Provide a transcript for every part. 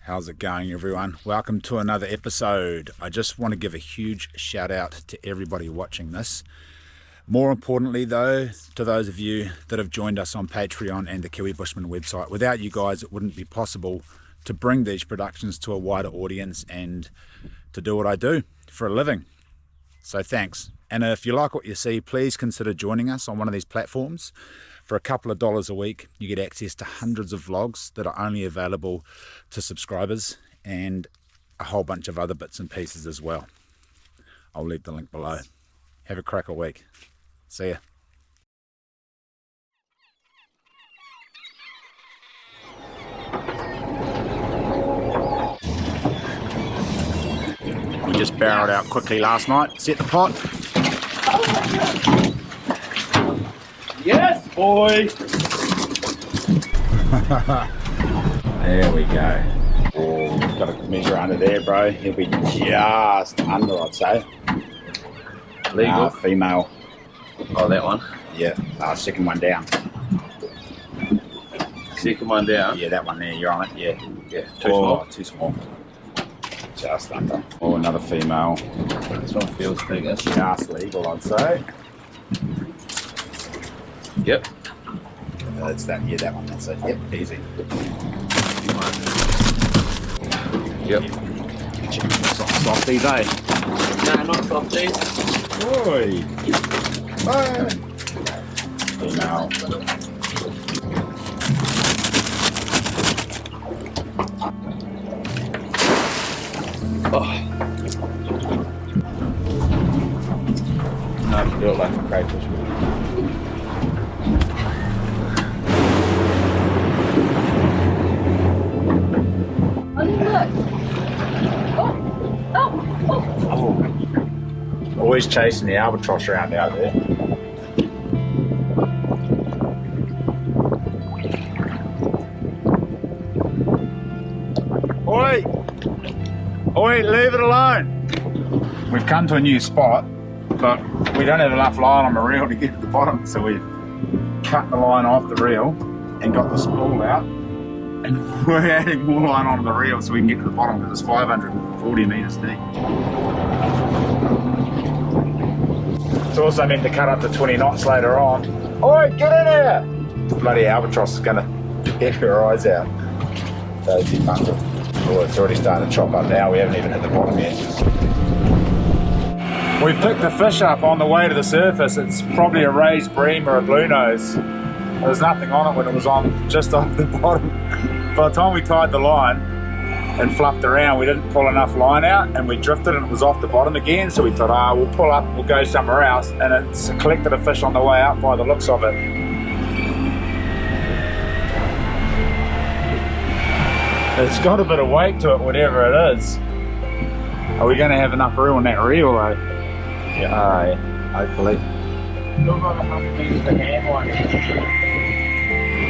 How's it going, everyone? Welcome to another episode. I just want to give a huge shout out to everybody watching this. More importantly though, to those of you that have joined us on Patreon and the Kiwi Bushman website. Without you guys, it wouldn't be possible to bring these productions to a wider audience and to do what I do for a living. So thanks. And if you like what you see, please consider joining us on one of these platforms. For a couple of dollars a week, you get access to hundreds of vlogs that are only available to subscribers and a whole bunch of other bits and pieces as well. I'll leave the link below. Have a cracker week. See ya. We just barreled out quickly last night, set the pot. Yes, boy! There we go. Oh, got a measure under there, bro. He'll be just under, I'd say. Legal. Female. Oh, that one? Yeah, second one down. Second one down? Yeah, that one there, you're on it, yeah. Yeah, too small? Too small. Just under. Oh, another female. This one feels bigger. Just legal, I'd say. Yep. That's that, yeah, that one, that's it. Yep, easy. Yep. Softies, eh? No, not softies. Oi! Female. Oh. No, I can do it like a crayfish. Always chasing the albatross around out there. Oi! Oi, leave it alone! We've come to a new spot, but we don't have enough line on the reel to get to the bottom, so we've cut the line off the reel and got the spool out, and we're adding more line onto the reel so we can get to the bottom because it's 540 metres deep. It's also meant to cut up to 20 knots later on. Oi, get in here! The bloody albatross is going to get her eyes out. So debunked it. Oh, it's already starting to chop up now. We haven't even hit the bottom yet. We picked the fish up on the way to the surface. It's probably a raised bream or a blue nose. There was nothing on it when it was on just off the bottom. By the time we tied the line and fluffed around, we didn't pull enough line out and we drifted and it was off the bottom again. So we thought, we'll pull up, we'll go somewhere else. And it's collected a fish on the way out by the looks of it. It's got a bit of weight to it, whatever it is. Are we going to have enough room on that reel though? Yeah, hopefully.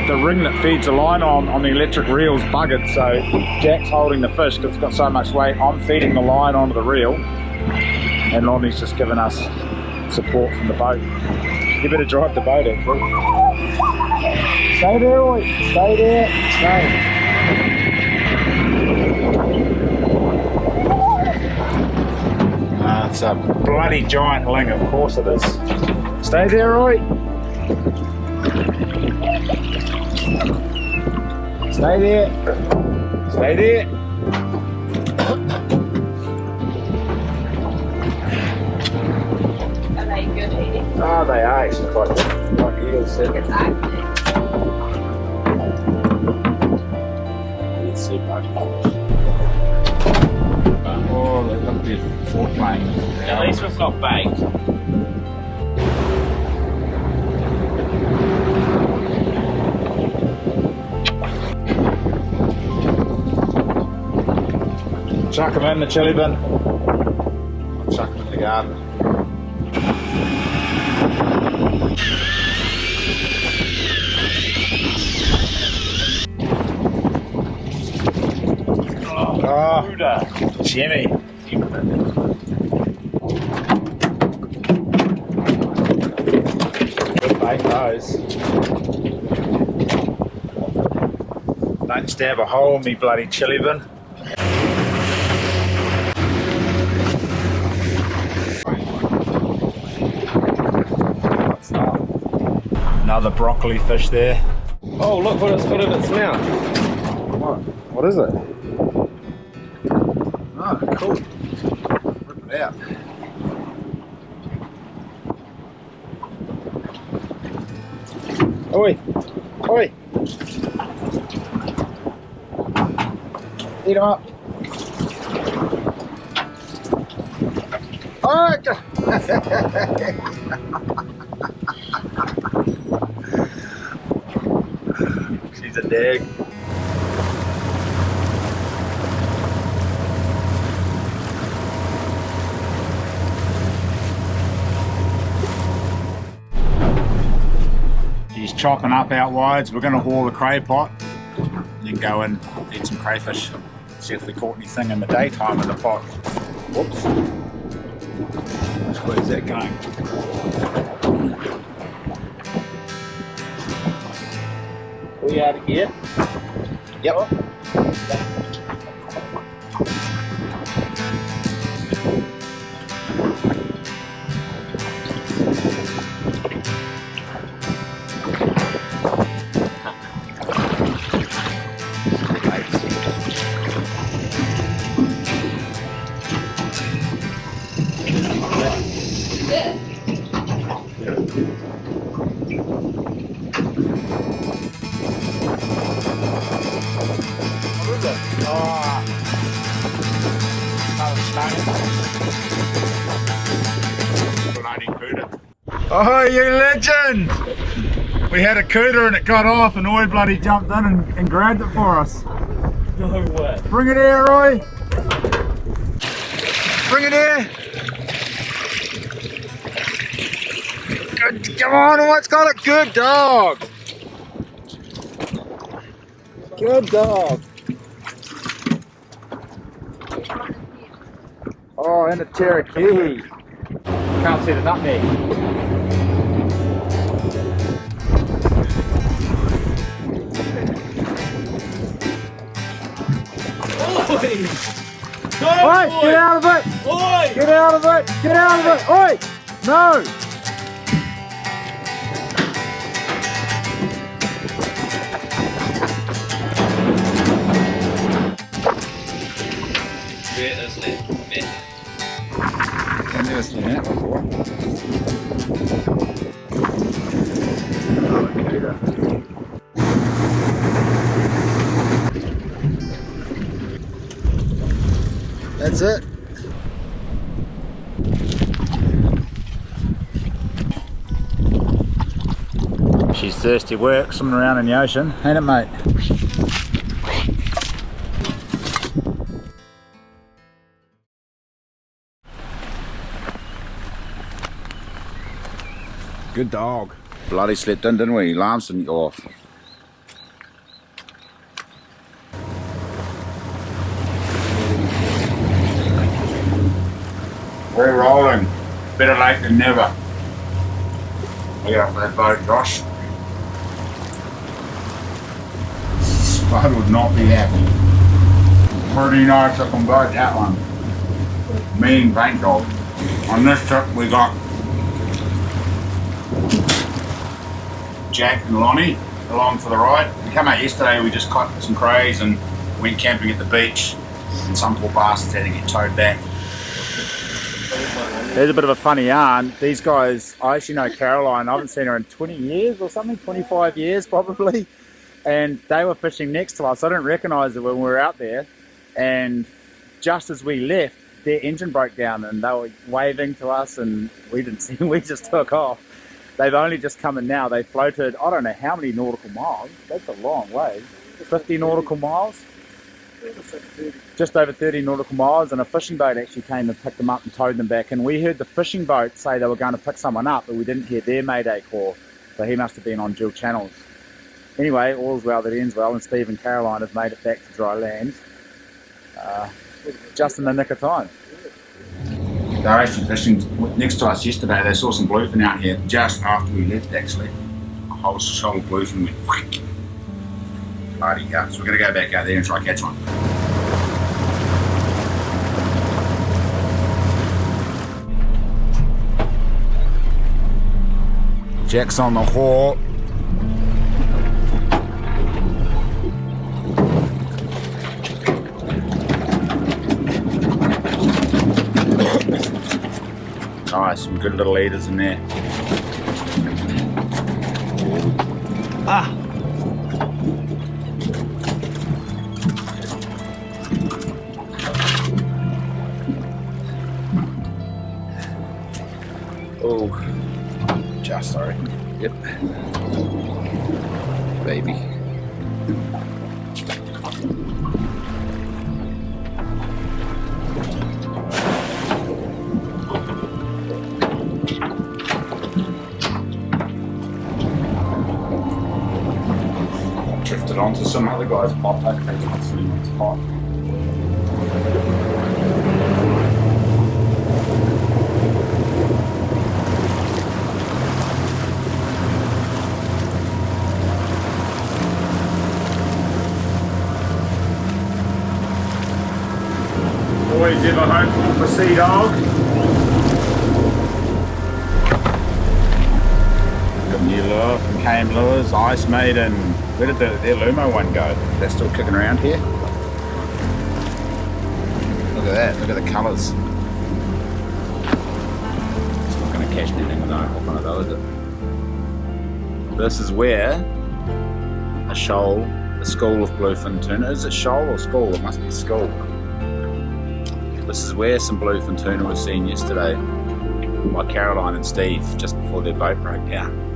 The ring that feeds the line on the electric reel's buggered, so Jack's holding the fish because it's got so much weight. I'm feeding the line onto the reel and Lonnie's just giving us support from the boat. You better drive the boat actually. Stay there, boy. Stay there. Stay. It's a bloody giant ling, of course it is. Stay there, Roy. Stay there. Stay there. Are they good eating? Oh, they are actually quite good. Like eels. Exactly. Let's see, oh, they look beautiful. Fork playing. At least we've got bait. Chuck them in the chili bin. I'll chuck them in the garden. Oh, Jimmy. Good bait, those. Don't stab a hole in me bloody chili bin. Another broccoli fish there. Oh, look what it's got in its mouth. What is it? Oh, cool. Rip it out. Oi! Oi! Eat him up. Oh! She's a dig. She's chopping up out wide, so we're going to haul the cray pot, then go and eat some crayfish. See if we caught anything in the daytime in the pot. Whoops. Where's that going? We out of gear? Yep. Oh, you legend! We had a cooter and it got off and Oi bloody jumped in and grabbed it for us. No way. Bring it here, Roy! Bring it here! Good, come on, what's got it? Good dog! Good dog! Oh, and a Cherokee! Can't see the nutmeg. Oi! Get out of it! Oi! Get out of it! Get out of it! Oi! No! Where is that? I've never seen that before. That's it. She's thirsty work swimming around in the ocean, ain't it, mate? Good dog. Bloody slept in, didn't we? Alarms didn't go off. We're rolling. Better late than never. Get off that boat, Josh. Spud would not be happy. Pretty nice looking boat, that one. Mean paint job. On this trip we got Jack and Lonnie along for the ride. We came out yesterday, we just caught some crays and went camping at the beach, and some poor bastards had to get towed back. There's a bit of a funny yarn. These guys, I actually know Caroline. I haven't seen her in 20 years or something, 25 years probably. And they were fishing next to us. I didn't recognise her when we were out there. And just as we left, their engine broke down and they were waving to us and we didn't see them. We just took off. They've only just come in now. They floated, I don't know how many nautical miles. That's a long way. 50 nautical miles? Just over 30 nautical miles, and a fishing boat actually came and picked them up and towed them back. And we heard the fishing boat say they were going to pick someone up, but we didn't hear their mayday call. So he must have been on dual channels. Anyway, all's well that ends well, and Steve and Caroline have made it back to dry land just in the nick of time. They were actually fishing next to us yesterday. They saw some bluefin out here just after we left, actually. A whole shoal of bluefin went whack. Bloody hell. So we're going to go back out there and try to catch one. Jack's on the haul. some good little eaters in there. Ah! Oh, just sorry. Yep. Baby. Drifted onto some other guy's pot. I think it's someone's pot. Always ever hopeful for sea dog. Got new lure from KM Lures, Ice Maiden. Where did their Lumo one go? They're still kicking around here. Look at that, look at the colours. It's not going to catch anything with that one of those, is it? This is where a shoal, a school of bluefin tuna. Is it shoal or school? It must be school. This is where some bluefin tuna was seen yesterday by Caroline and Steve just before their boat broke down.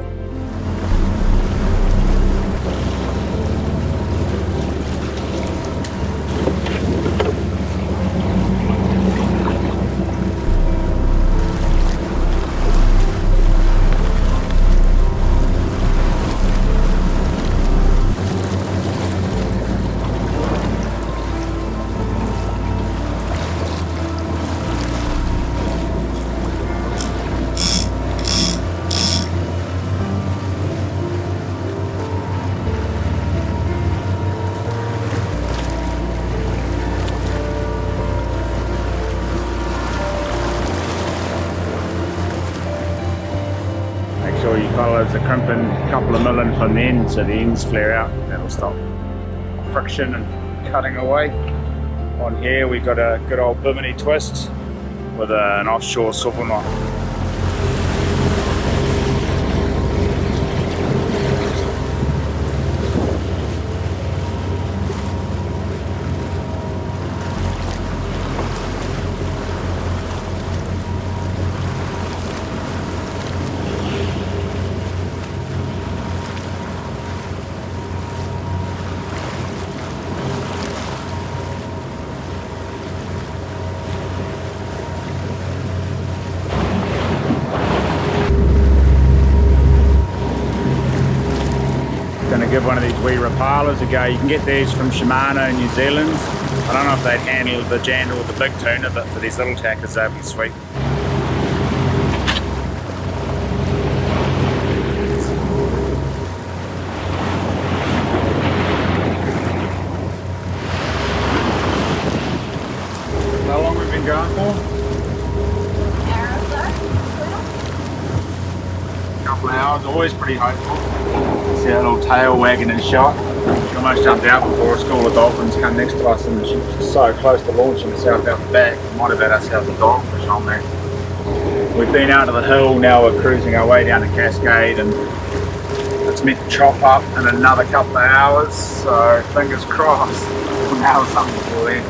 You follow the crimping a couple of million from the end, so the ends flare out. That'll stop friction and cutting away. On here we've got a good old bimini twist with an offshore swivel knot. Give one of these wee Rapalas a go. You can get these from Shimano in New Zealand. I don't know if they'd handle the jandal or the big tuna, but for these little tackers they'd be sweet. How long have we been going for? A couple of hours, always pretty hopeful. See that little tail wagging and shot. She almost jumped out before a school of dolphins come next to us, and she was so close to launching herself out the back. Might have had ourselves a dogfish on there. We've been out of the hill, now we're cruising our way down the Cascade, and it's meant to chop up in another couple of hours, so fingers crossed we'll nail something before then.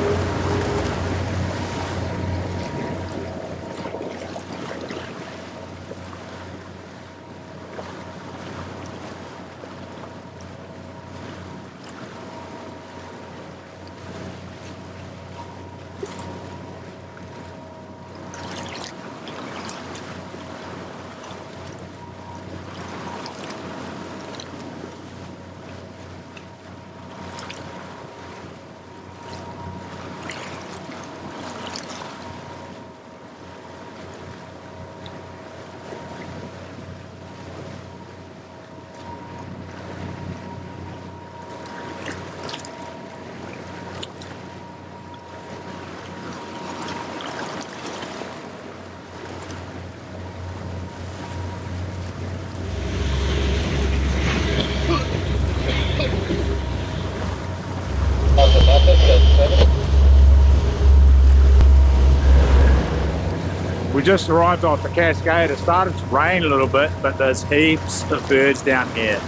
We just arrived off the Cascade. It started to rain a little bit, but there's heaps of birds down here.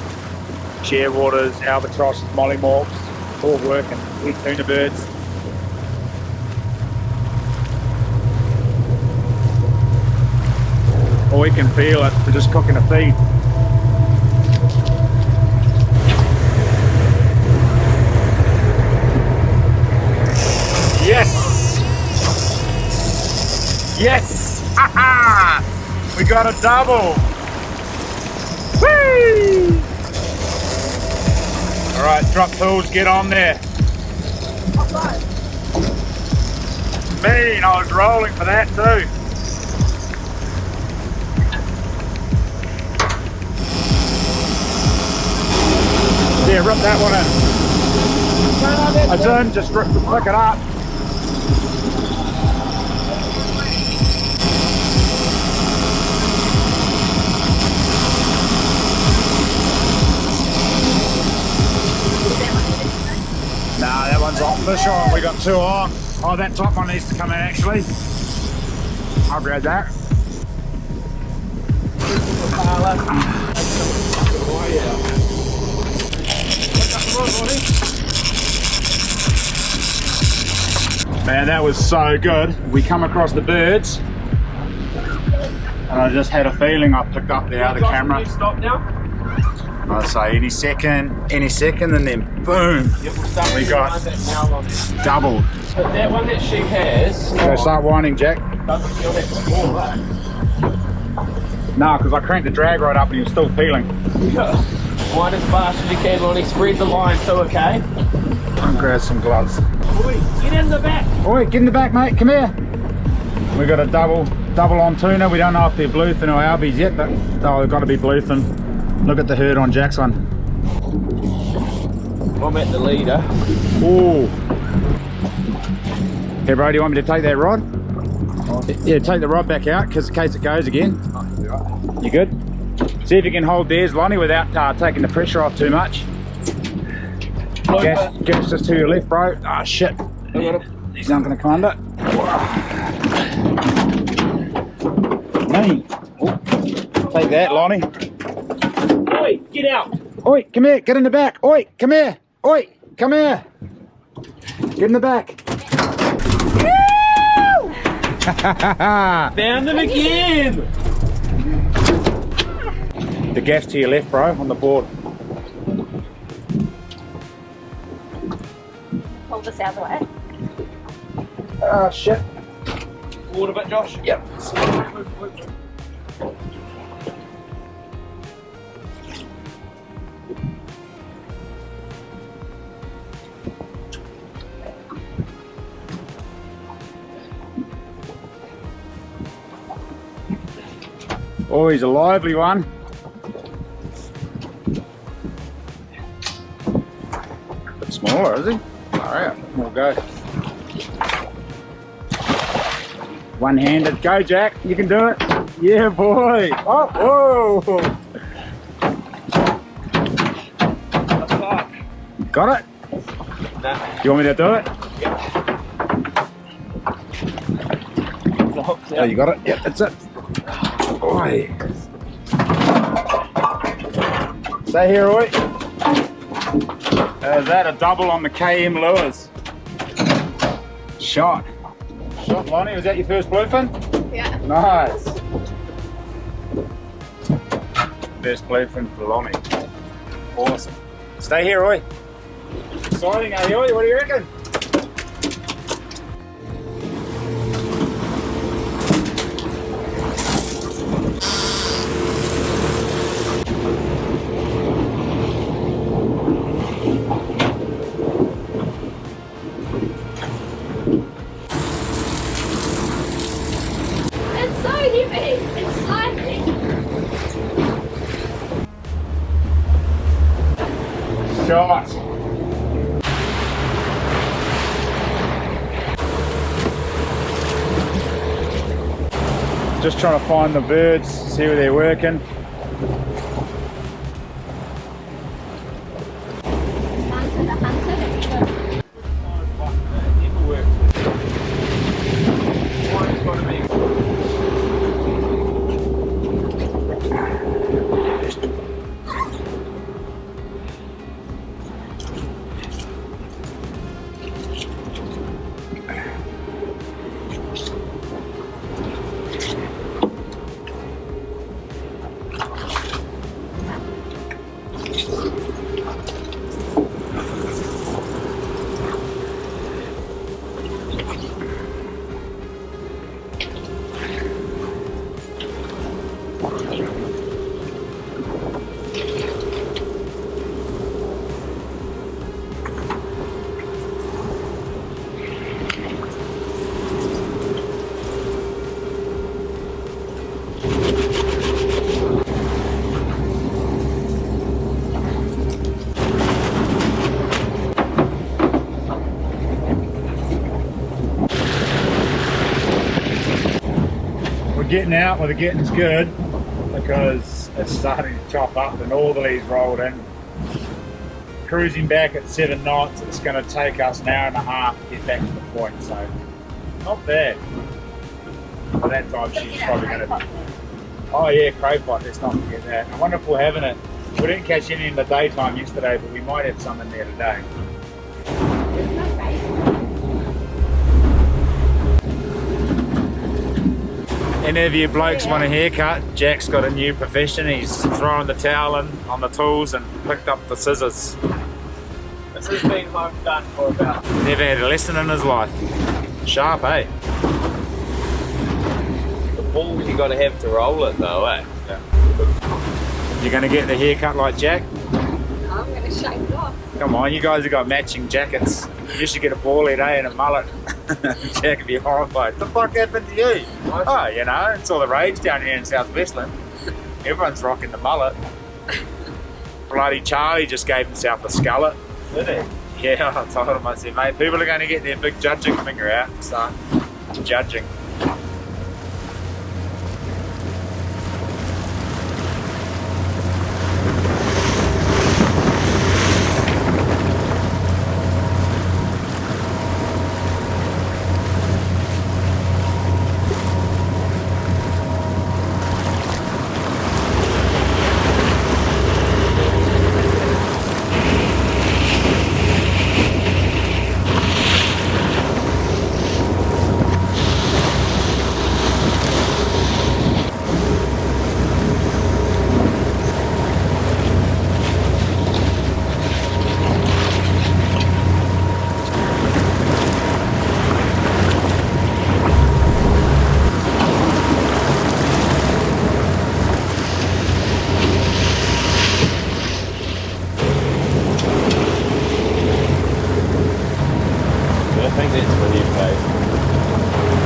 Shearwaters, albatrosses, mollymawks, all working. Big tuna birds. Oh, we can feel it. We're just cooking a feed. Yes! Yes! Ha-ha! We got a double! Whee! Alright, drop tools, get on there. Mean, I was rolling for that too. Yeah, rip that one in. It's in, just pick it up. Nah, that one's on fish on. We got two on. Oh, that top one needs to come in actually. I'll grab that. Man, that was so good. We come across the birds and I just had a feeling I picked up the other camera. Can you stop now? I'd say any second, and then boom, we got doubled. But that one that she has, So start winding, Jack. doesn't feel that small, right? No, because I cranked the drag right up and he was still peeling. Wind as fast as you can, Lonnie. Spread the line too, okay? I'll grab some gloves. Oi, get in the back. Oi, get in the back, mate, come here. We got a double on tuna. We don't know if they're bluefin or albies yet, but oh, they've got to be bluefin. Look at the herd on Jack's one. I'm at the leader. Ooh. Hey bro, do you want me to take that rod? Yeah, take the rod back out, because in case it goes again. You good? See if you can hold theirs, Lonnie, without taking the pressure off too much. Gas just to your left, bro. Ah, shit. He's not going to come under. Me. Oh. Take that, Lonnie. Oi, get out. Oi, come here, get in the back. Oi, come here. Oi, come here. Get in the back. Found them again. The gas to your left, bro, on the board. Hold this out of the way. Oh, shit. Forward a bit, Josh. Yep. Oh, he's a lively one. A bit smaller, is he? Alright, we'll go. One-handed. Go, Jack. You can do it. Yeah, boy. Oh, whoa. Got it? Nah. You want me to do it? Yep. Oh, you got it? Yep, that's it. Oi. Stay here, oi. Is that a double on the KM lures? Shot. Shot, Lonnie. Was that your first bluefin? Yeah. Nice. First bluefin for Lonnie. Awesome. Stay here, oi. Exciting, eh, oi? What do you reckon? It's so heavy. It's slimy. Shot. Just trying to find the birds, see where they're working. Hunter, the hunter. Never works. One's got to be getting out where the getting's good because it's starting to chop up and all the leaves rolled in. Cruising back at 7 knots, it's going to take us an hour and a half to get back to the point, so not bad. By that time she's probably going to be... Oh yeah, crayfish, let's not forget that. I wonder if we're having it. We didn't catch any in the daytime yesterday, but we might have some in there today. Any of you blokes want a haircut? Jack's got a new profession. He's thrown the towel in on the tools and picked up the scissors. This has been home done for about... Never had a lesson in his life. Sharp, eh? The ball you got to have to roll it though, eh? Yeah. You're going to get the haircut like Jack? I'm going to shave it off. Come on, you guys have got matching jackets. You should get a ball head, eh, and a mullet. Jack would be horrified. What the fuck happened to you? Oh, you know, it's all the rage down here in South Westland. Everyone's rocking the mullet. Bloody Charlie just gave himself a skullet. Did it? Yeah, I told him, I said, mate, people are going to get their big judging finger out and start judging.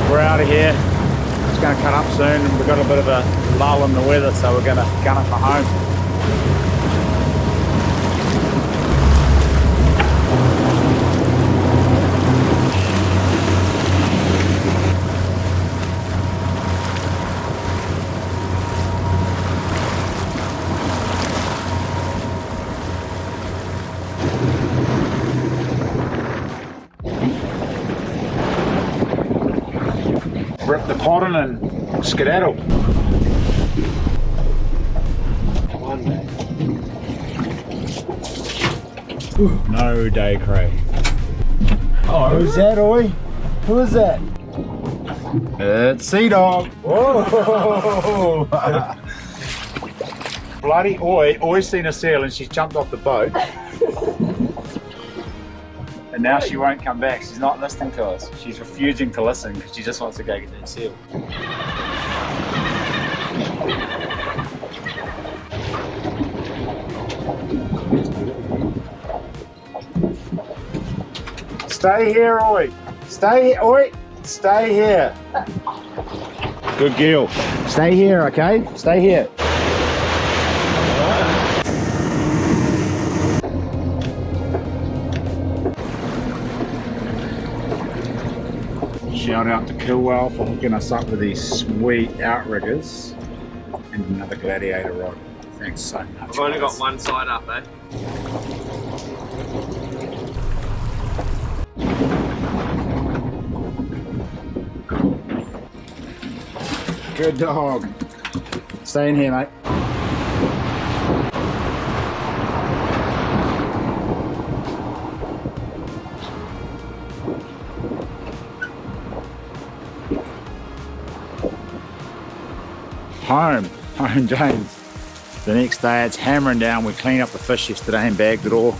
We're out of here. It's going to cut up soon and we've got a bit of a lull in the weather, so we're going to gun it for home. Rip the pot in and skedaddle. One day. No day, Cray. Oh, Who's that, Oi? Who is that? It's Sea Dog. Whoa! Bloody Oi's seen a seal and she's jumped off the boat. And now she won't come back. She's not listening to us. She's refusing to listen because she just wants to go get that seal. Stay here, Oi. Stay here, Oi. Stay here. Good girl. Stay here, okay? Stay here. Shout out to Killwell for hooking us up with these sweet outriggers and another gladiator rod. Thanks so much. I've only got one side up, eh? Good dog. Stay in here, mate. Home James. The next day it's hammering down. We cleaned up the fish yesterday and bagged it all.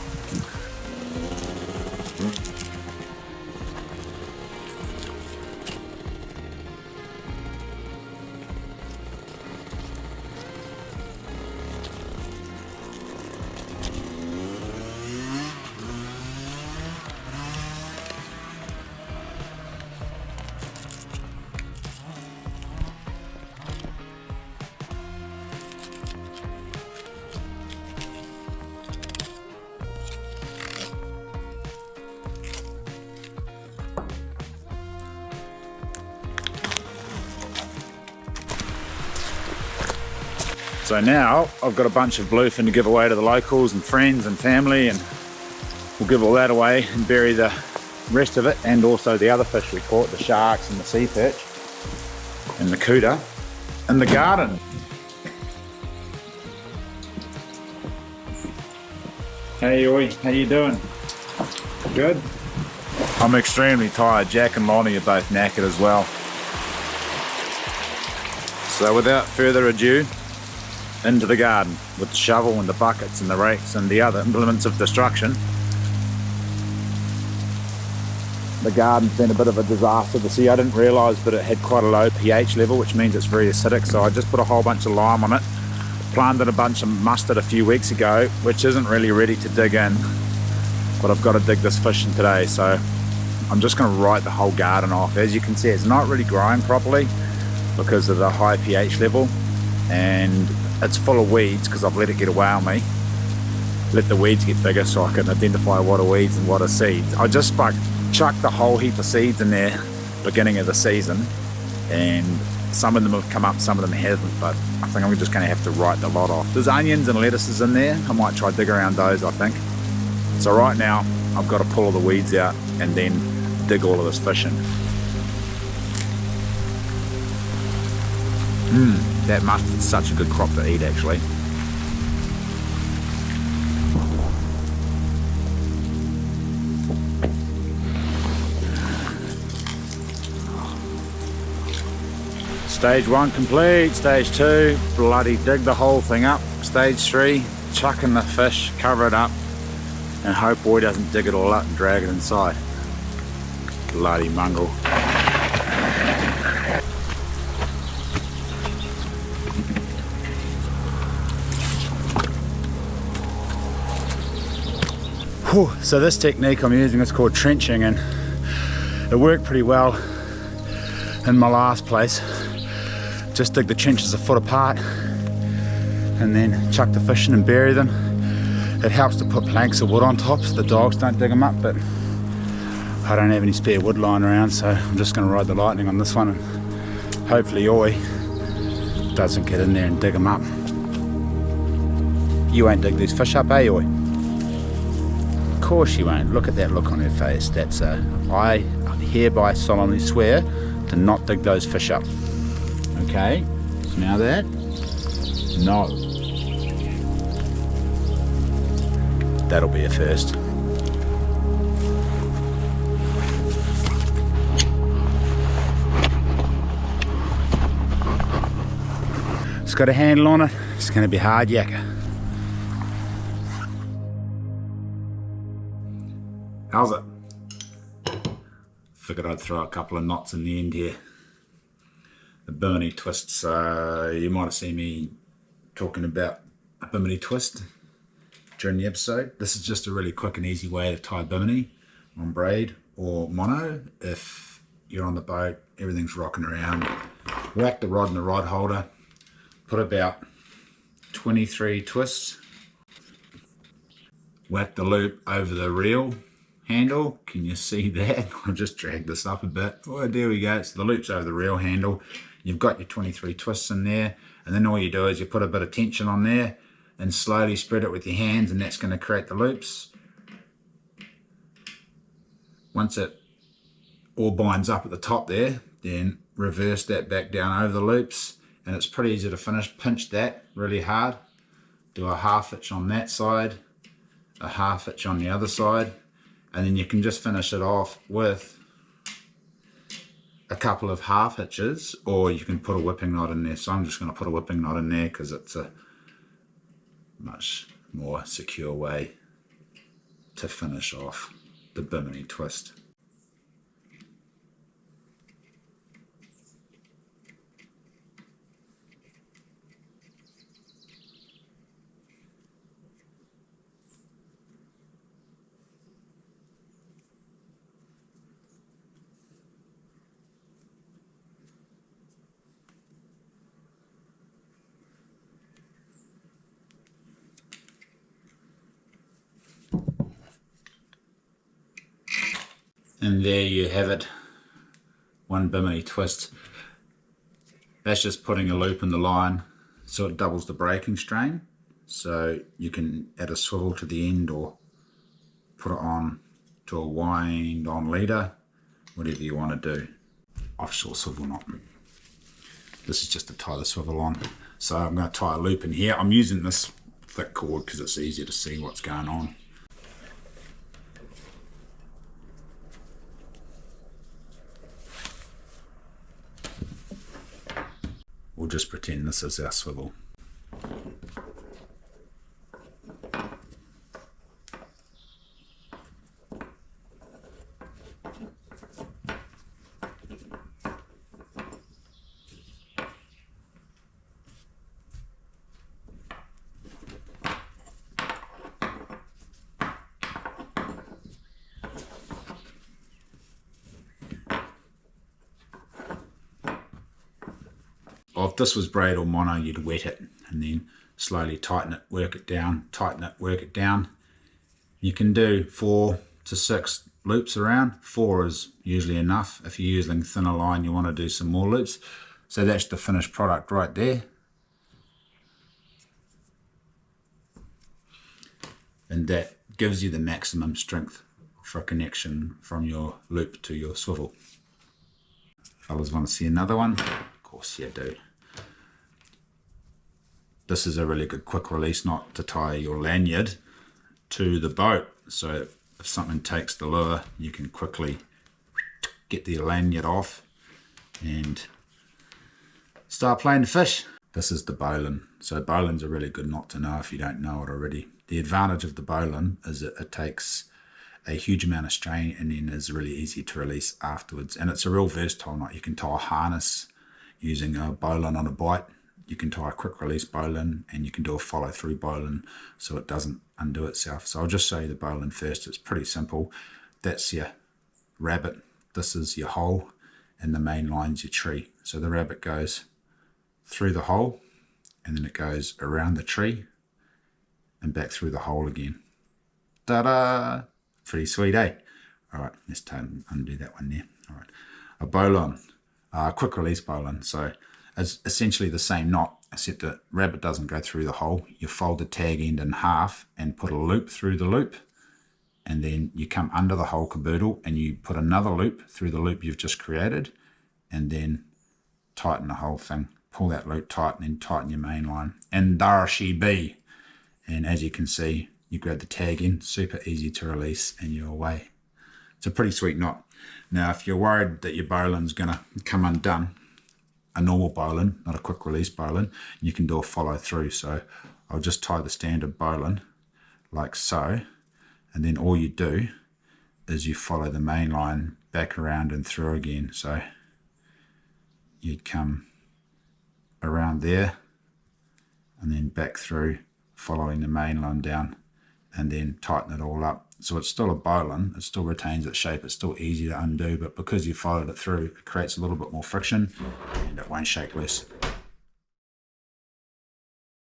So now I've got a bunch of bluefin to give away to the locals and friends and family, and we'll give all that away and bury the rest of it, and also the other fish we caught, the sharks and the sea perch and the cooter in the garden. Hey Oi, how you doing? Good? I'm extremely tired. Jack and Lonnie are both knackered as well. So without further ado, into the garden with the shovel and the buckets and the rakes and the other implements of destruction. The garden's been a bit of a disaster to see. I didn't realise, but it had quite a low pH level, which means it's very acidic, so I just put a whole bunch of lime on it. Planted a bunch of mustard a few weeks ago, which isn't really ready to dig in, but I've got to dig this fish in today, so I'm just going to write the whole garden off. As you can see, it's not really growing properly because of the high pH level, and it's full of weeds because I've let it get away on me. Let the weeds get bigger so I can identify what are weeds and what are seeds. I just chucked a whole heap of seeds in there beginning of the season, and some of them have come up, some of them haven't, but I think I'm just going to have to write the lot off. There's onions and lettuces in there. I might try dig around those, I think. So right now I've got to pull all the weeds out and then dig all of this fish in. That mustard's such a good crop to eat, actually. Stage 1 complete, stage 2, bloody dig the whole thing up. Stage 3, chuck in the fish, cover it up, and hope boy doesn't dig it all up and drag it inside. Bloody mongrel. Whew. So this technique I'm using is called trenching, and it worked pretty well in my last place. Just dig the trenches a foot apart and then chuck the fish in and bury them. It helps to put planks of wood on top so the dogs don't dig them up, but I don't have any spare wood lying around, so I'm just going to ride the lightning on this one, and hopefully Oi doesn't get in there and dig them up. You won't dig these fish up, eh Oi? Of course you won't. Look at that look on her face. That's I hereby solemnly swear to not dig those fish up. Okay, smell that? No. That'll be a first. It's got a handle on it. It's going to be hard yakka. How's it? Figured I'd throw a couple of knots in the end here. The bimini twists, you might have seen me talking about a bimini twist during the episode. This is just a really quick and easy way to tie bimini on braid or mono. If you're on the boat, everything's rocking around, whack the rod in the rod holder, put about 23 twists, whack the loop over the reel handle. Can you see that? I'll just drag this up a bit. Oh, there we go. So the loop's over the reel handle. You've got your 23 twists in there, and then all you do is you put a bit of tension on there and slowly spread it with your hands, and that's going to create the loops. Once it all binds up at the top there, then reverse that back down over the loops, and it's pretty easy to finish. Pinch that really hard, do a half hitch on that side, a half hitch on the other side, and then you can just finish it off with a couple of half hitches, or you can put a whipping knot in there. So I'm just going to put a whipping knot in there because it's a much more secure way to finish off the bimini twist. And there you have it, one bimini twist. That's just putting a loop in the line so it doubles the braking strain. So you can add a swivel to the end or put it on to a wind on leader, whatever you want to do. Offshore swivel knot. This is just to tie the swivel on. So I'm going to tie a loop in here. I'm using this thick cord because it's easier to see what's going on. We'll just pretend this is our swivel. If this was braid or mono, you'd wet it and then slowly tighten it, work it down, tighten it, work it down. You can do 4 to 6 loops around. 4 is usually enough. If you're using thinner line, you want to do some more loops. So that's the finished product right there. And that gives you the maximum strength for a connection from your loop to your swivel. Fellas want to see another one? Of course you do. This is a really good quick release knot to tie your lanyard to the boat. So if something takes the lure, you can quickly get the lanyard off and start playing the fish. This is the bowline. So bowline's a really good knot to know if you don't know it already. The advantage of the bowline is that it takes a huge amount of strain and then is really easy to release afterwards. And it's a real versatile knot. You can tie a harness using a bowline on a bite. You can tie a quick release bowline and you can do a follow through bowline so it doesn't undo itself. So I'll just show you the bowline first. It's pretty simple. That's your rabbit. This is your hole and the main line's your tree. So the rabbit goes through the hole and then it goes around the tree and back through the hole again. Ta-da! Pretty sweet, eh? All right, let's undo that one there. All right, a bowline, quick release bowline. So it's essentially the same knot, except the rabbit doesn't go through the hole. You fold the tag end in half and put a loop through the loop, and then you come under the whole caboodle and you put another loop through the loop you've just created, and then tighten the whole thing. Pull that loop tight and then tighten your main line. And there she be. And as you can see, you grab the tag in, super easy to release, and you're away. It's a pretty sweet knot. Now, if you're worried that your bowline's going to come undone, a normal bowline, not a quick release bowline, you can do a follow through. So I'll just tie the standard bowline like so, and then all you do is you follow the main line back around and through again. So you'd come around there and then back through, following the main line down, and then tighten it all up. So it's still a bowline, it still retains its shape, it's still easy to undo, but because you followed it through, it creates a little bit more friction and it won't shake loose.